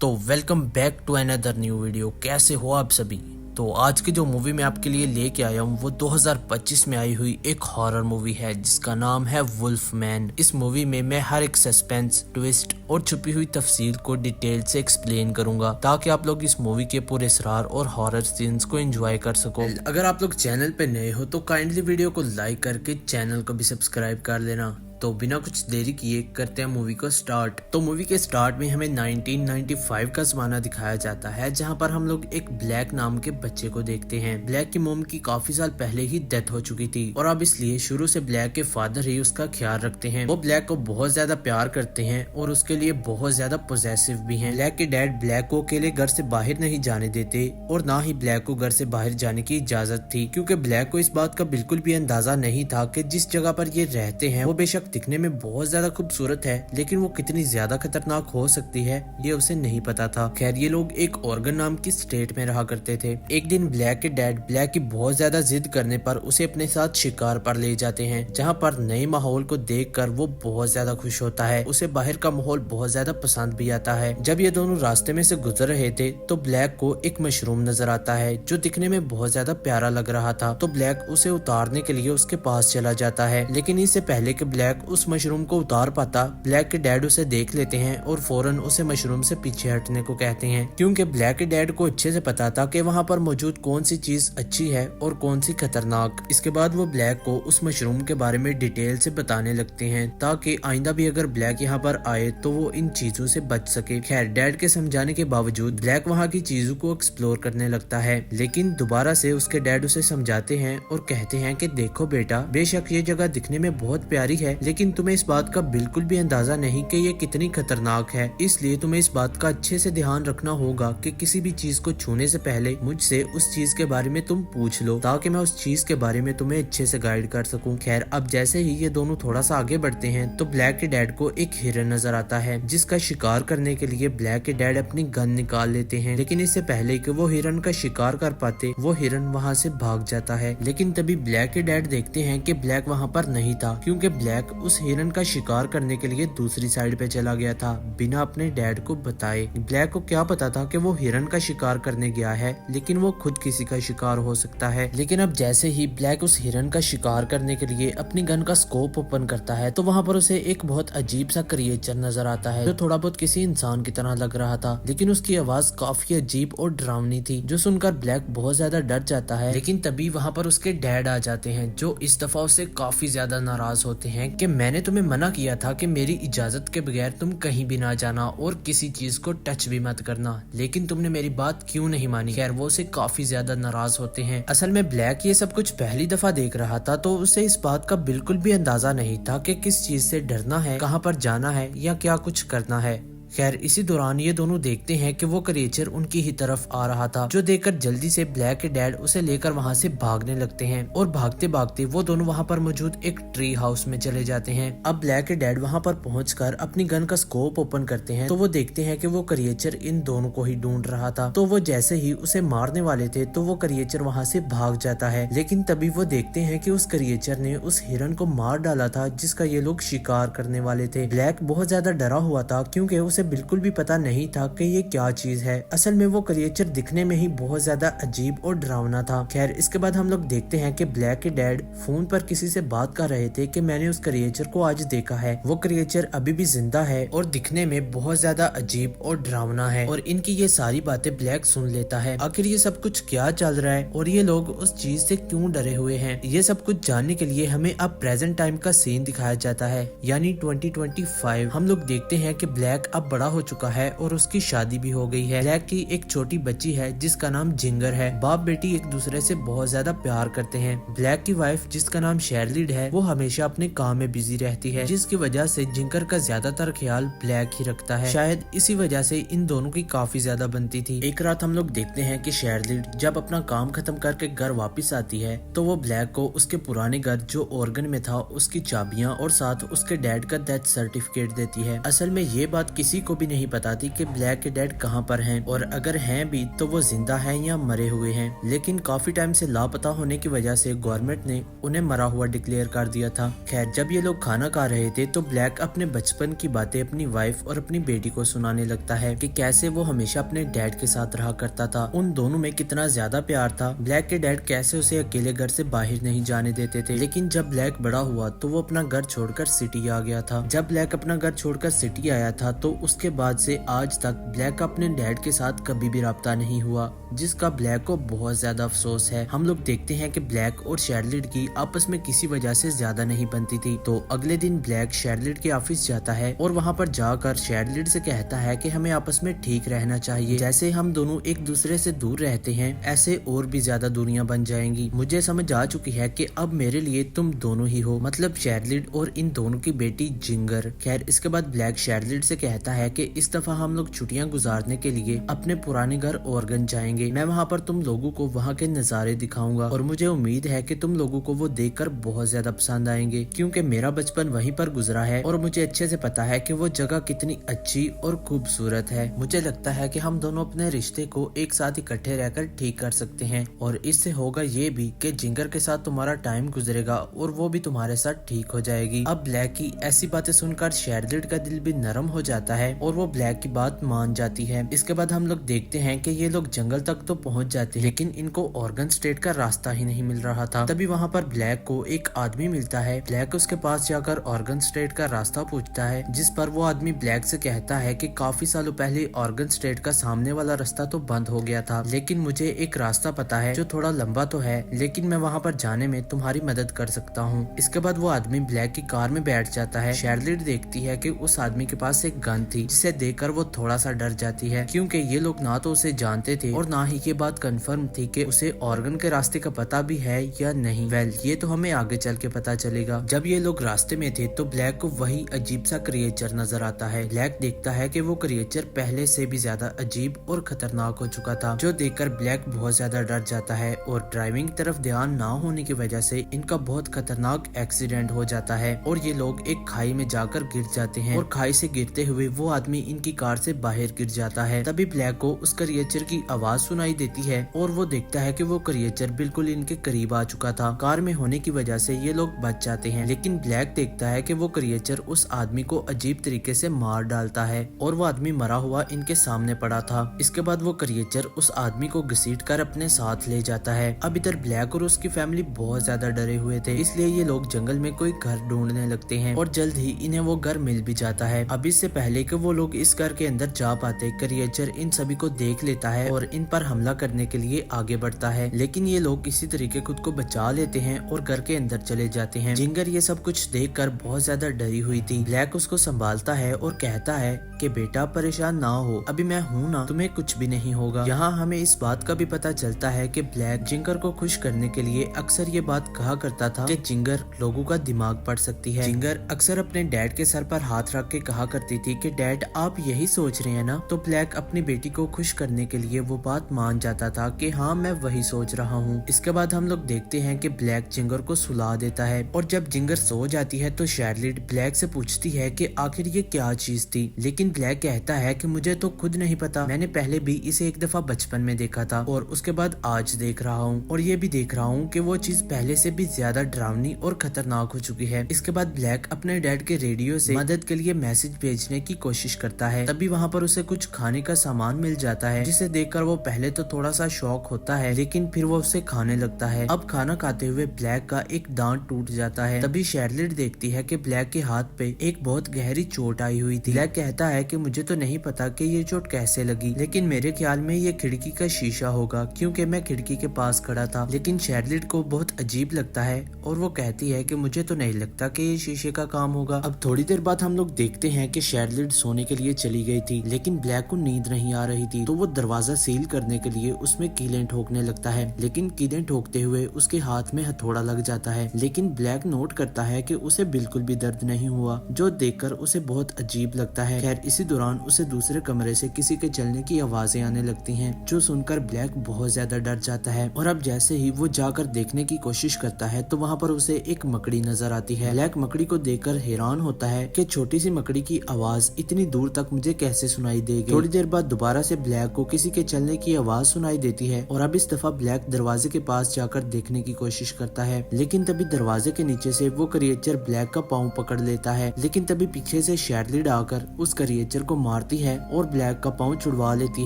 तो welcome back to another new video. कैसे हो आप सभी। तो आज की जो मूवी मैं आपके लिए लेके आया हूँ वो 2025 में आई हुई एक हॉरर मूवी है जिसका नाम है वुल्फ मैन। इस मूवी में मैं हर एक सस्पेंस, ट्विस्ट और छुपी हुई तफसील को डिटेल से एक्सप्लेन करूंगा ताकि आप लोग इस मूवी के पूरे असरार और हॉरर सीन्स को एंजॉय कर सको। अगर आप लोग चैनल पे नए हो तो काइंडली वीडियो को लाइक करके चैनल को भी सब्सक्राइब कर लेना। तो बिना कुछ देरी किए करते हैं मूवी को स्टार्ट। तो मूवी के स्टार्ट में हमें 1995 का जमाना दिखाया जाता है जहां पर हम लोग एक ब्लैक नाम के बच्चे को देखते हैं। ब्लैक की मोम की काफी साल पहले ही डेथ हो चुकी थी और अब इसलिए शुरू से ब्लैक के फादर ही उसका ख्याल रखते हैं। वो ब्लैक को बहुत ज्यादा प्यार करते हैं और उसके लिए बहुत ज्यादा पोजेसिव भी हैं। ब्लैक के डैड ब्लैक को अकेले घर से बाहर नहीं जाने देते और ना ही ब्लैक को घर से बाहर जाने की इजाजत थी, क्योंकि ब्लैक को इस बात का बिल्कुल भी अंदाजा नहीं था कि जिस जगह पर ये रहते हैं वो बेशक दिखने में बहुत ज्यादा खूबसूरत है लेकिन वो कितनी ज्यादा खतरनाक हो सकती है ये उसे नहीं पता था। खैर ये लोग एक ऑर्गन नाम की स्टेट में रहा करते थे। एक दिन ब्लैक के डैड ब्लैक की बहुत ज्यादा जिद करने पर उसे अपने साथ शिकार पर ले जाते हैं, जहाँ पर नए माहौल को देखकर वो बहुत ज्यादा खुश होता है। उसे बाहर का माहौल बहुत ज्यादा पसंद भी आता है। जब ये दोनों रास्ते में से गुजर रहे थे तो ब्लैक को एक मशरूम नजर आता है जो दिखने में बहुत ज्यादा प्यारा लग रहा था। तो ब्लैक उसे उतारने के लिए उसके पास चला जाता है, लेकिन इससे पहले कि ब्लैक उस मशरूम को उतार पाता ब्लैक के डैड उसे देख लेते हैं और फौरन उसे मशरूम से पीछे हटने को कहते हैं, क्योंकि ब्लैक के डैड को अच्छे से पता था कि वहाँ पर मौजूद कौन सी चीज अच्छी है और कौन सी खतरनाक। इसके बाद वो ब्लैक को उस मशरूम के बारे में डिटेल से बताने लगते हैं ताकि आइंदा भी अगर ब्लैक यहाँ पर आए तो वो इन चीजों से बच सके। खैर डैड के समझाने के बावजूद ब्लैक वहाँ की चीजों को एक्सप्लोर करने लगता है, लेकिन दोबारा से उसके डैड उसे समझाते हैं और कहते हैं कि देखो बेटा, बेशक ये जगह दिखने में बहुत प्यारी है लेकिन तुम्हें इस बात का बिल्कुल भी अंदाजा नहीं कि ये कितनी खतरनाक है, इसलिए तुम्हें इस बात का अच्छे से ध्यान रखना होगा कि किसी भी चीज को छूने से पहले मुझसे उस चीज के बारे में तुम पूछ लो ताकि मैं उस चीज के बारे में तुम्हें अच्छे से गाइड कर सकूं। खैर अब जैसे ही ये दोनों थोड़ा सा आगे बढ़ते हैं तो ब्लैक के डैड को एक हिरन नजर आता है जिसका शिकार करने के लिए ब्लैक के डैड अपनी गन निकाल लेते हैं, लेकिन इससे पहले कि वो हिरन का शिकार कर पाते वो हिरन वहाँ से भाग जाता है। लेकिन तभी ब्लैक के डैड देखते हैं कि ब्लैक वहाँ पर नहीं था, क्योंकि ब्लैक उस हिरन का शिकार करने के लिए दूसरी साइड पे चला गया था बिना अपने डैड को बताए। ब्लैक को क्या पता था कि वो हिरन का शिकार करने गया है, लेकिन वो खुद किसी का शिकार हो सकता है। लेकिन अब जैसे ही ब्लैक उस हिरन का शिकार करने के लिए अपनी गन का स्कोप ओपन करता है तो वहाँ पर उसे एक बहुत अजीब सा क्रिएचर नजर आता है जो थोड़ा बहुत किसी इंसान की तरह लग रहा था, लेकिन उसकी आवाज काफी अजीब और डरावनी थी जो सुनकर ब्लैक बहुत ज्यादा डर जाता है। लेकिन तभी वहाँ पर उसके डैड आ जाते हैं जो इस दफा उससे काफी ज्यादा नाराज होते हैं कि मैंने तुम्हें मना किया था कि मेरी इजाजत के बगैर तुम कहीं भी ना जाना और किसी चीज को टच भी मत करना, लेकिन तुमने मेरी बात क्यों नहीं मानी। खैर वो उसे काफी ज्यादा नाराज होते हैं। असल में ब्लैक ये सब कुछ पहली दफा देख रहा था तो उसे इस बात का बिल्कुल भी अंदाजा नहीं था कि किस चीज से डरना है, कहाँ पर जाना है या क्या कुछ करना है। खैर इसी दौरान ये दोनों देखते हैं कि वो क्रिएचर उनकी ही तरफ आ रहा था, जो देखकर जल्दी से ब्लैक के डैड उसे लेकर वहाँ से भागने लगते हैं और भागते भागते वो दोनों वहाँ पर मौजूद एक ट्री हाउस में चले जाते हैं। अब ब्लैक के डैड वहाँ पर पहुंचकर अपनी गन का स्कोप ओपन करते हैं तो वो देखते हैं कि वो क्रिएचर इन दोनों को ही ढूंढ रहा था। तो वो जैसे ही उसे मारने वाले थे तो वो क्रिएचर वहाँ से भाग जाता है, लेकिन तभी वो देखते हैं कि उस क्रिएचर ने उस हिरन को मार डाला था जिसका ये लोग शिकार करने वाले थे। ब्लैक बहुत ज्यादा डरा हुआ था क्योंकि उसे बिल्कुल भी पता नहीं था कि ये क्या चीज है। असल में वो क्रिएचर दिखने में ही बहुत ज्यादा अजीब और डरावना था। खैर इसके बाद हम लोग देखते हैं कि ब्लैक के डैड फोन पर किसी से बात कर रहे थे कि मैंने उस क्रिएचर को आज देखा है, वो क्रिएचर अभी भी जिंदा है और दिखने में बहुत ज्यादा अजीब और डरावना है। और इनकी ये सारी बातें ब्लैक सुन लेता है। आखिर ये सब कुछ क्या चल रहा है और ये लोग उस चीज से क्यों डरे हुए हैं, ये सब कुछ जानने के लिए हमें अब प्रेजेंट टाइम का सीन दिखाया जाता है, यानी 2025। हम लोग देखते हैं कि ब्लैक अब बड़ा हो चुका है और उसकी शादी भी हो गई है। ब्लैक की एक छोटी बच्ची है जिसका नाम जिंगर है। बाप बेटी एक दूसरे से बहुत ज्यादा प्यार करते हैं। ब्लैक की वाइफ जिसका नाम शेरलिड है वो हमेशा अपने काम में बिजी रहती है, जिसकी वजह से जिंगर का ज्यादातर ख्याल ब्लैक ही रखता है। शायद इसी वजह से इन दोनों की काफी ज्यादा बनती थी। एक रात हम लोग देखते हैं कि शेरलिड जब अपना काम खत्म करके घर वापस आती है तो वो ब्लैक को उसके पुराने घर जो ऑर्गन में था उसकी चाबियां और साथ उसके डैड का डेथ सर्टिफिकेट देती है। असल में ये बात किसी किसी को भी नहीं पता थी कि ब्लैक के डैड कहाँ पर हैं और अगर हैं भी तो वो जिंदा हैं या मरे हुए हैं। लेकिन काफी टाइम से लापता होने की वजह से गवर्नमेंट ने उन्हें मरा हुआ डिक्लेयर कर दिया था। खैर, जब ये लोग खाना खा रहे थे तो ब्लैक अपने बचपन की बातें अपनी वाइफ और अपनी बेटी को सुनाने लगता है कि कैसे वो हमेशा अपने डैड के साथ रहा करता था, उन दोनों में कितना ज्यादा प्यार था। ब्लैक के डैड कैसे उसे अकेले घर से बाहर नहीं जाने देते थे। लेकिन जब ब्लैक बड़ा हुआ तो वो अपना घर छोड़कर सिटी आ गया था। जब ब्लैक अपना घर छोड़कर सिटी आया था तो उसके बाद से आज तक ब्लैक का अपने डैड के साथ कभी भी राब्ता नहीं हुआ, जिसका ब्लैक को बहुत ज्यादा अफसोस है। हम लोग देखते हैं कि ब्लैक और शार्लेट की आपस में किसी वजह से ज्यादा नहीं बनती थी। तो अगले दिन ब्लैक शार्लेट के ऑफिस जाता है और वहाँ पर जाकर शार्लेट से कहता है कि हमें आपस में ठीक रहना चाहिए। जैसे हम दोनों एक दूसरे से दूर रहते हैं ऐसे और भी ज्यादा दूरियां बन जाएंगी। मुझे समझ आ चुकी है कि अब मेरे लिए तुम दोनों ही हो, मतलब शार्लेट और इन दोनों की बेटी जिंगर। खैर, इसके बाद ब्लैक शार्लेट से कहता है कि इस दफा हम लोग छुट्टियां गुजारने के लिए अपने पुराने घर ऑर्गन जाएंगे। मैं वहाँ पर तुम लोगों को वहाँ के नज़ारे दिखाऊंगा और मुझे उम्मीद है कि तुम लोगों को वो देखकर बहुत ज्यादा पसंद आएंगे, क्योंकि मेरा बचपन वहीं पर गुजरा है और मुझे अच्छे से पता है कि वो जगह कितनी अच्छी और खूबसूरत है। मुझे लगता है कि हम दोनों अपने रिश्ते को एक साथ इकट्ठे रहकर ठीक कर सकते हैं और इससे होगा ये भी कि जिंगर के साथ तुम्हारा टाइम गुजरेगा और वो भी तुम्हारे साथ ठीक हो जाएगी। अब ब्लैक की ऐसी बातें सुनकर शार्लेट का दिल भी नरम हो जाता है और वो ब्लैक की बात मान जाती है। इसके बाद हम लोग देखते हैं कि ये लोग जंगल तक तो पहुंच जाते हैं, लेकिन इनको ऑर्गन स्टेट का रास्ता ही नहीं मिल रहा था। तभी वहाँ पर ब्लैक को एक आदमी मिलता है। ब्लैक उसके पास जाकर ऑर्गन स्टेट का रास्ता पूछता है, जिस पर वो आदमी ब्लैक से कहता है कि काफी सालों पहले ऑर्गन स्टेट का सामने वाला रास्ता तो बंद हो गया था, लेकिन मुझे एक रास्ता पता है जो थोड़ा लंबा तो है, लेकिन मैं वहाँ पर जाने में तुम्हारी मदद कर सकता हूँ। इसके बाद वो आदमी ब्लैक की कार में बैठ जाता है। शार्लेट देखती है कि उस आदमी के पास एक गन थी, जिसे देखकर वो थोड़ा सा डर जाती है, क्योंकि ये लोग ना तो उसे जानते थे और ना ही ये बात कंफर्म थी कि उसे ऑर्गन के रास्ते का पता भी है या नहीं। वेल, ये तो हमें आगे चल के पता चलेगा। जब ये लोग रास्ते में थे तो ब्लैक को वही अजीब सा क्रिएचर नजर आता है। ब्लैक देखता है कि वो क्रिएचर पहले से भी ज्यादा अजीब और खतरनाक हो चुका था, जो देखकर ब्लैक बहुत ज्यादा डर जाता है और ड्राइविंग तरफ ध्यान ना होने की वजह से इनका बहुत खतरनाक एक्सीडेंट हो जाता है और ये लोग एक खाई में जाकर गिर जाते हैं और खाई से गिरते हुए वो आदमी इनकी कार से बाहर गिर जाता है। तभी ब्लैक को उस क्रिएचर की आवाज सुनाई देती है और वो देखता है कि वो क्रिएचर बिल्कुल इनके करीब आ चुका था। कार में होने की वजह से ये लोग बच जाते हैं, लेकिन ब्लैक देखता है कि वो क्रिएचर उस आदमी को अजीब तरीके से मार डालता है और वो आदमी मरा हुआ इनके सामने पड़ा था। इसके बाद वो क्रिएचर उस आदमी को घसीट कर अपने साथ ले जाता है। अब इधर ब्लैक और उसकी फैमिली बहुत ज्यादा डरे हुए थे, इसलिए ये लोग जंगल में कोई घर ढूंढने लगते हैं और जल्द ही इन्हें वो घर मिल भी जाता है। अब इससे पहले कि वो लोग इस घर के अंदर जा पाते, क्रिएचर इन सभी को देख लेता है और इन पर हमला करने के लिए आगे बढ़ता है, लेकिन ये लोग किसी तरीके खुद को बचा लेते हैं और घर के अंदर चले जाते हैं। जिंगर ये सब कुछ देखकर बहुत ज्यादा डरी हुई थी। ब्लैक उसको संभालता है और कहता है कि बेटा परेशान ना हो, अभी मैं हूँ ना, तुम्हें कुछ भी नहीं होगा। यहाँ हमें इस बात का भी पता चलता है कि ब्लैक जिंगर को खुश करने के लिए अक्सर ये बात कहा करता था कि जिंगर लोगों का दिमाग पढ़ सकती है। जिंगर अक्सर अपने डैड के सर पर हाथ रख के कहा करती थी कि डैड आप यही सोच रहे हैं ना। तो ब्लैक अपनी बेटी को खुश करने के लिए वो बात मान जाता था कि हाँ मैं वही सोच रहा हूँ। इसके बाद हम लोग देखते हैं कि ब्लैक जिंगर को सुला देता है और जब जिंगर सो जाती है तो शार्लेट ब्लैक से पूछती है कि आखिर ये क्या चीज थी, लेकिन ब्लैक कहता है कि मुझे तो खुद नहीं पता, मैंने पहले भी इसे एक दफा बचपन में देखा था और उसके बाद आज देख रहा हूँ और ये भी देख रहा हूँ कि वो चीज पहले से भी ज्यादा डरावनी और खतरनाक हो चुकी है। इसके बाद ब्लैक अपने डैड के रेडियो से मदद के लिए मैसेज भेजने की कोशिश करता है। तभी वहाँ पर उसे कुछ खाने का सामान मिल जाता है, जिसे देखकर वो पहले तो थोड़ा सा शॉक होता है, लेकिन फिर वो उसे खाने लगता है। अब खाना खाते हुए ब्लैक का एक दांत टूट जाता है। तभी शार्लेट देखती है कि ब्लैक के हाथ पे एक बहुत गहरी चोट आई हुई थी। ब्लैक कहता है कि मुझे तो नहीं पता कि ये चोट कैसे लगी, लेकिन मेरे ख्याल में ये खिड़की का शीशा होगा, क्योंकि मैं खिड़की के पास खड़ा था। लेकिन शार्लेट को बहुत अजीब लगता है और वो कहती है कि मुझे तो नहीं लगता कि ये शीशे का काम होगा। अब थोड़ी देर बाद हम लोग देखते हैं कि शार्लेट सोने के लिए चली गई थी, लेकिन ब्लैक को नींद नहीं आ रही थी, तो वो दरवाजा सील करने के लिए उसमें कीलें ठोकने लगता है, लेकिन कीलें ठोकते हुए उसके हाथ में हथौड़ा लग जाता है। लेकिन ब्लैक नोट करता है कि उसे बिल्कुल भी दर्द नहीं हुआ, जो देखकर उसे बहुत अजीब लगता है। खैर इसी दौरान उसे दूसरे कमरे से किसी के चलने की आवाजें आने लगती हैं, जो सुनकर ब्लैक बहुत ज्यादा डर जाता है और अब जैसे ही वो जाकर देखने की कोशिश करता है तो वहाँ पर उसे एक मकड़ी नजर आती है। ब्लैक मकड़ी को देखकर हैरान होता है कि छोटी सी मकड़ी की आवाज इतनी दूर तक मुझे कैसे सुनाई देगी। थोड़ी देर बाद दोबारा से ब्लैक को किसी के चलने की आवाज सुनाई देती है और अब इस दफा ब्लैक दरवाजे के पास जाकर देखने की कोशिश करता है, लेकिन तभी दरवाजे के नीचे से वो क्रिएचर ब्लैक का पाँव पकड़ लेता है। लेकिन तभी पीछे से शेरलिड आकर उस क्रिएचर को मारती है और ब्लैक का पाँव छुड़वा लेती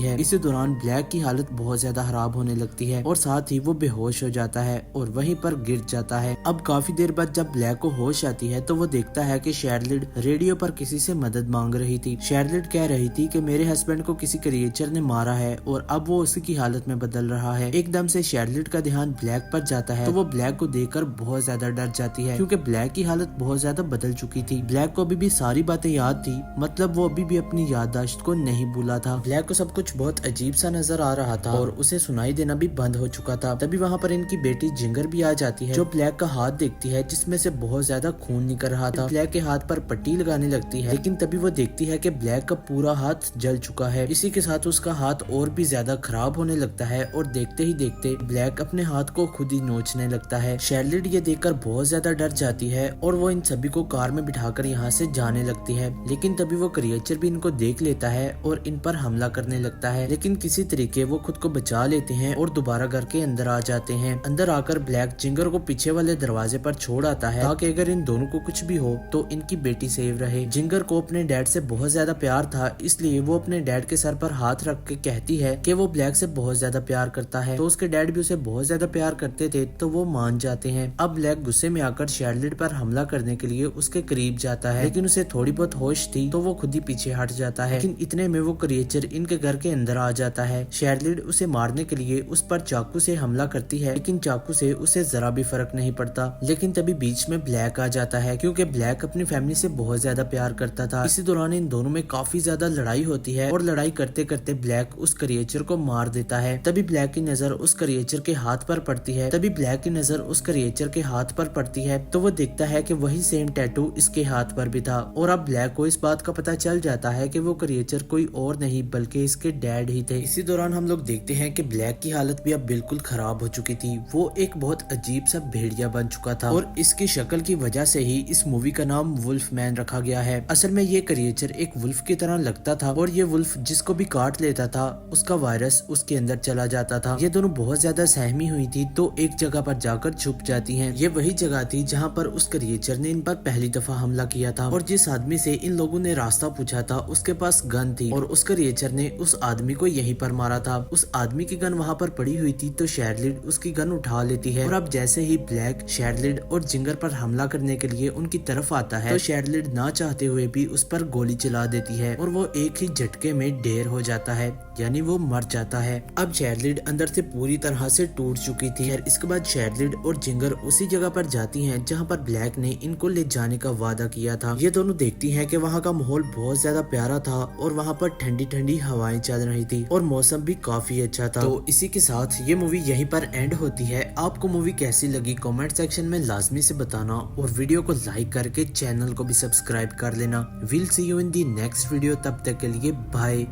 है। इसी दौरान ब्लैक की हालत बहुत ज्यादा खराब होने लगती है और साथ ही वो बेहोश हो जाता है और वहीं पर गिर जाता है। अब काफी देर बाद जब ब्लैक को होश आती है तो वो देखता है कि शेरलिड रेडियो पर किसी से मदद मांग रही थी। शेरलिड कह रही थी कि मेरे हस्बैंड को किसी क्रिएचर ने मारा है और अब वो उसी की हालत में बदल रहा है। एकदम से शेरलिड का ध्यान ब्लैक पर जाता है तो वो ब्लैक को देखकर बहुत ज्यादा डर जाती है क्योंकि ब्लैक की हालत बहुत ज्यादा बदल चुकी थी। ब्लैक को अभी भी सारी बातें याद थी, मतलब वो अभी भी अपनी याददाश्त को नहीं भूला था। ब्लैक को सब कुछ बहुत अजीब सा नजर आ रहा था और उसे सुनाई देना भी बंद हो चुका था। तभी वहाँ पर इनकी बेटी जिंगर भी आ जाती है जो ब्लैक का हाथ देखती है जिसमें से बहुत ज्यादा खून निकल रहा था। ब्लैक के हाथ पर पट्टी लगाने लगती है, लेकिन तभी वो देखती है कि ब्लैक का पूरा हाथ जल चुका है। इसी के साथ उसका हाथ और भी ज्यादा खराब होने लगता है और देखते ही देखते ब्लैक अपने हाथ को खुद ही नोचने लगता है। शेरलिड ये देखकर बहुत ज्यादा डर जाती है और वो इन सभी को कार में बिठाकर यहाँ से जाने लगती है, लेकिन तभी वो क्रिएचर भी इनको देख लेता है और इन पर हमला करने लगता है। लेकिन किसी तरीके वो खुद को बचा लेते हैं और दोबारा घर के अंदर आ जाते हैं। अंदर आकर ब्लैक जिंगर को पीछे वाले दरवाजे पर छोड़ आता है ताकि अगर इन दोनों को कुछ भी हो तो इनकी बेटी सेव रहे। जिंगर को अपने डैड से बहुत ज्यादा प्यार था, इसलिए वो अपने डैड के सर पर हाथ रख के कहती है कि वो ब्लैक से बहुत ज्यादा प्यार करता है। तो उसके डैड भी उसे बहुत ज्यादा प्यार करते थे तो वो मान जाते हैं। अब ब्लैक गुस्से में आकर शेरलिड पर हमला करने के लिए उसके करीब जाता है, लेकिन उसे थोड़ी बहुत होश थी तो वो खुद ही पीछे हट जाता है। लेकिन इतने में वो क्रिएचर इनके घर के अंदर आ जाता है। शेरलिड उसे मारने के लिए उस पर चाकू से हमला करती है, लेकिन चाकू से उसे जरा भी फर्क नहीं पड़ता। लेकिन तभी बीच में ब्लैक आ जाता है क्योंकि ब्लैक अपनी फैमिली से बहुत ज्यादा प्यार करता था। इसी दौरान इन दोनों में काफी ज्यादा लड़ाई होती है और लड़ाई करते करते ब्लैक उस क्रिएचर को मार देता है। तभी ब्लैक की नजर उस क्रिएचर के हाथ पर पड़ती है तो वो देखता है कि वही सेम टैटू इसके हाथ पर भी था और अब ब्लैक को इस बात का पता चल जाता है कि वो क्रिएचर कोई और नहीं बल्कि इसके डैड ही थे। इसी दौरान हम लोग देखते हैं कि ब्लैक की हालत भी अब बिल्कुल खराब हो चुकी थी। वो एक बहुत अजीब सा भेड़िया बन चुका था और इसकी शक्ल की वजह से ही इस मूवी का नाम वुल्फ मैन रखा गया है। असल में ये क्रिएचर एक वुल्फ की तरह लगता था और ये वुल्फ जिसको भी काट लेता था उसका वायरस उसके अंदर चला जाता था। ये दोनों बहुत ज्यादा सहमी हुई थी तो एक जगह पर जाकर छुप जाती हैं। ये वही जगह थी जहाँ पर उस क्रिएचर ने इन पर पहली दफा हमला किया था और जिस आदमी से इन लोगों ने रास्ता पूछा था उसके पास गन थी और उस क्रिएचर ने उस आदमी को यहीं पर मारा था। उस आदमी की गन वहाँ पर पड़ी हुई थी तो शेरलिड उसकी गन उठा लेती है और अब जैसे ही ब्लैक शेरलिड और जिंगर पर हमला करने के लिए उनकी तरफ आता है तो शेरलिड ना चाहते हुए भी उस पर गोली चला देती है और वो एक ही झटके में ढेर हो जाता है, यानी वो मर जाता है। अब शेरलिड अंदर से पूरी तरह से टूट चुकी थी। इसके बाद शेरलिड और जिंगर उसी जगह पर जाती हैं जहां पर ब्लैक ने इनको ले जाने का वादा किया था। ये दोनों देखती हैं कि वहां का माहौल बहुत ज्यादा प्यारा था और वहां पर ठंडी ठंडी हवाएं चल रही थी और मौसम भी काफी अच्छा था। तो इसी के साथ ये मूवी यहीं पर एंड होती है। आपको मूवी कैसी लगी कमेंट सेक्शन में लाजमी से बताना और वीडियो को लाइक करके चैनल को भी सब्सक्राइब कर लेना। Will see you in the next video, तब तक के लिए बाय।